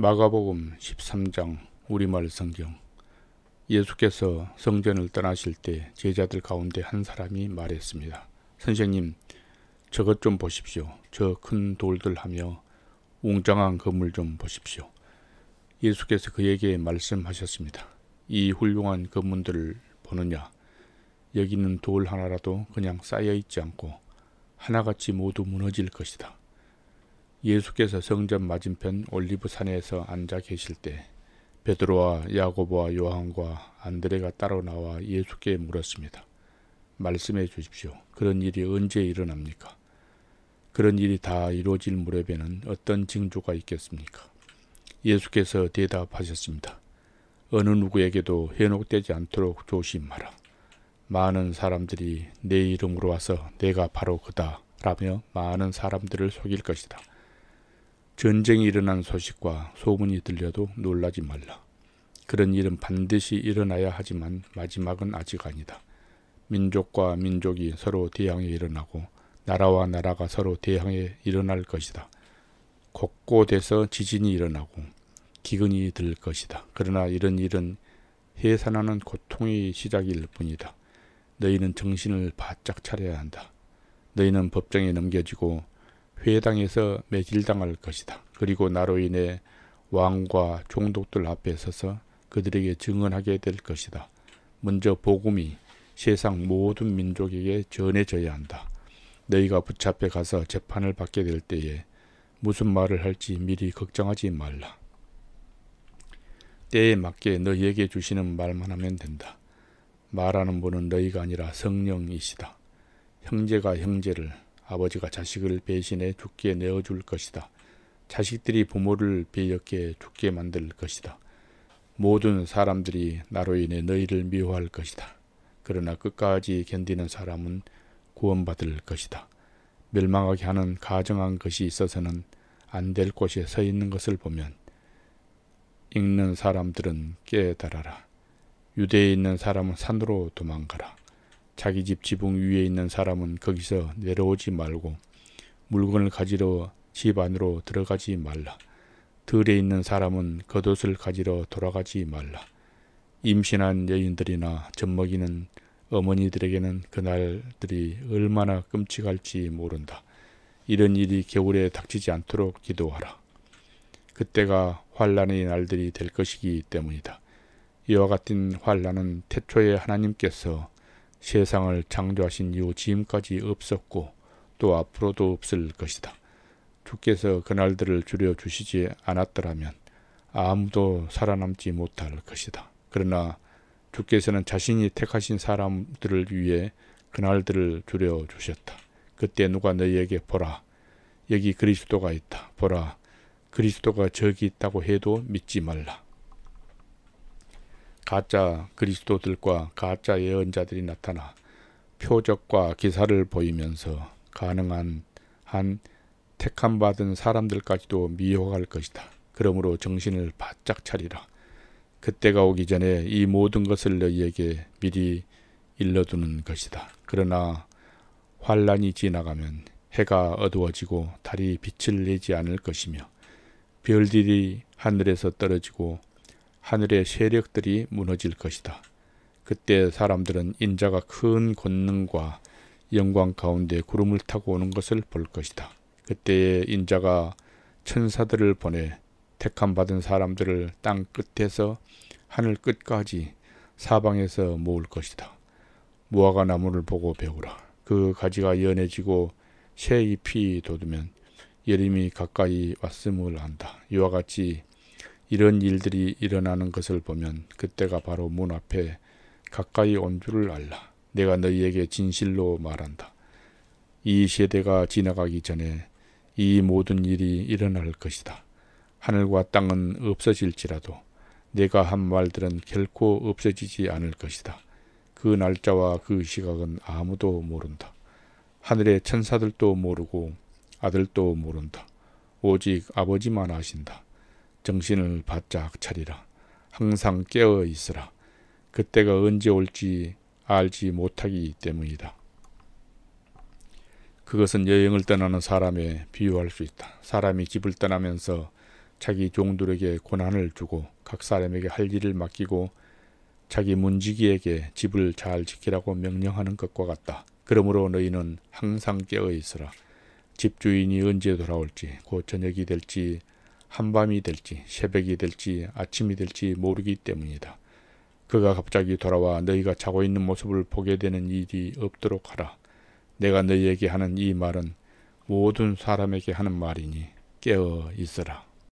마가복음 13장 우리말 성경. 예수께서 성전을 떠나실 때 제자들 가운데 한 사람이 말했습니다. 선생님, 저것 좀 보십시오. 저 큰 돌들 하며 웅장한 건물 좀 보십시오. 예수께서 그에게 말씀하셨습니다. 이 훌륭한 건물들을 보느냐? 여기는 돌 하나라도 그냥 쌓여 있지 않고 하나같이 모두 무너질 것이다. 예수께서 성전 맞은편 올리브산에서 앉아 계실 때 베드로와 야고보와 요한과 안드레가 따로 나와 예수께 물었습니다. 말씀해 주십시오. 그런 일이 언제 일어납니까? 그런 일이 다 이루어질 무렵에는 어떤 징조가 있겠습니까? 예수께서 대답하셨습니다. 어느 누구에게도 현혹되지 않도록 조심하라. 많은 사람들이 내 이름으로 와서 내가 바로 그다 라며 많은 사람들을 속일 것이다. 전쟁이 일어난 소식과 소문이 들려도 놀라지 말라. 그런 일은 반드시 일어나야 하지만 마지막은 아직 아니다. 민족과 민족이 서로 대항해 일어나고 나라와 나라가 서로 대항해 일어날 것이다. 곳곳에서 지진이 일어나고 기근이 들 것이다. 그러나 이런 일은 해산하는 고통의 시작일 뿐이다. 너희는 정신을 바짝 차려야 한다. 너희는 법정에 넘겨지고 회당에서 매질당할 것이다. 그리고 나로 인해 왕과 총독들 앞에 서서 그들에게 증언하게 될 것이다. 먼저 복음이 세상 모든 민족에게 전해져야 한다. 너희가 붙잡혀 가서 재판을 받게 될 때에 무슨 말을 할지 미리 걱정하지 말라. 때에 맞게 너희에게 주시는 말만 하면 된다. 말하는 분은 너희가 아니라 성령이시다. 형제가 형제를, 아버지가 자식을 배신해 죽게 내어줄 것이다. 자식들이 부모를 배역해 죽게 만들 것이다. 모든 사람들이 나로 인해 너희를 미워할 것이다. 그러나 끝까지 견디는 사람은 구원받을 것이다. 멸망하게 하는 가증한 것이 있어서는 안 될 곳에 서 있는 것을 보면 읽는 사람들은 깨달아라. 유대에 있는 사람은 산으로 도망가라. 자기 집 지붕 위에 있는 사람은 거기서 내려오지 말고 물건을 가지러 집 안으로 들어가지 말라. 들에 있는 사람은 겉옷을 가지러 돌아가지 말라. 임신한 여인들이나 젖먹이는 어머니들에게는 그날들이 얼마나 끔찍할지 모른다. 이런 일이 겨울에 닥치지 않도록 기도하라. 그때가 환난의 날들이 될 것이기 때문이다. 이와 같은 환난은 태초에 하나님께서 세상을 창조하신 이후 지금까지 없었고 또 앞으로도 없을 것이다. 주께서 그날들을 줄여주시지 않았더라면 아무도 살아남지 못할 것이다. 그러나 주께서는 자신이 택하신 사람들을 위해 그날들을 줄여주셨다. 그때 누가 너희에게 보라, 여기 그리스도가 있다. 보라, 그리스도가 저기 있다고 해도 믿지 말라. 가짜 그리스도들과 가짜 예언자들이 나타나 표적과 기사를 보이면서 가능한 한 택함받은 사람들까지도 미혹할 것이다. 그러므로 정신을 바짝 차리라. 그때가 오기 전에 이 모든 것을 너희에게 미리 일러두는 것이다. 그러나 환란이 지나가면 해가 어두워지고 달이 빛을 내지 않을 것이며 별들이 하늘에서 떨어지고 하늘의 세력들이 무너질 것이다. 그때 사람들은 인자가 큰 권능과 영광 가운데 구름을 타고 오는 것을 볼 것이다. 그때에 인자가 천사들을 보내 택함받은 사람들을 땅 끝에서 하늘 끝까지 사방에서 모을 것이다. 무화과 나무를 보고 배우라. 그 가지가 연해지고 새 잎이 돋으면 여름이 가까이 왔음을 안다. 이와 같이 이런 일들이 일어나는 것을 보면 그때가 바로 문 앞에 가까이 온 줄을 알라. 내가 너희에게 진실로 말한다. 이 세대가 지나가기 전에 이 모든 일이 일어날 것이다. 하늘과 땅은 없어질지라도 내가 한 말들은 결코 없어지지 않을 것이다. 그 날짜와 그 시각은 아무도 모른다. 하늘의 천사들도 모르고 아들도 모른다. 오직 아버지만 아신다. 정신을 바짝 차리라. 항상 깨어 있으라. 그때가 언제 올지 알지 못하기 때문이다. 그것은 여행을 떠나는 사람에 비유할 수 있다. 사람이 집을 떠나면서 자기 종들에게 권한을 주고 각 사람에게 할 일을 맡기고 자기 문지기에게 집을 잘 지키라고 명령하는 것과 같다. 그러므로 너희는 항상 깨어 있으라. 집주인이 언제 돌아올지, 곧 저녁이 될지 한밤이 될지 새벽이 될지 아침이 될지 모르기 때문이다. 그가 갑자기 돌아와 너희가 자고 있는 모습을 보게 되는 일이 없도록 하라. 내가 너희에게 하는 이 말은 모든 사람에게 하는 말이니 깨어 있으라.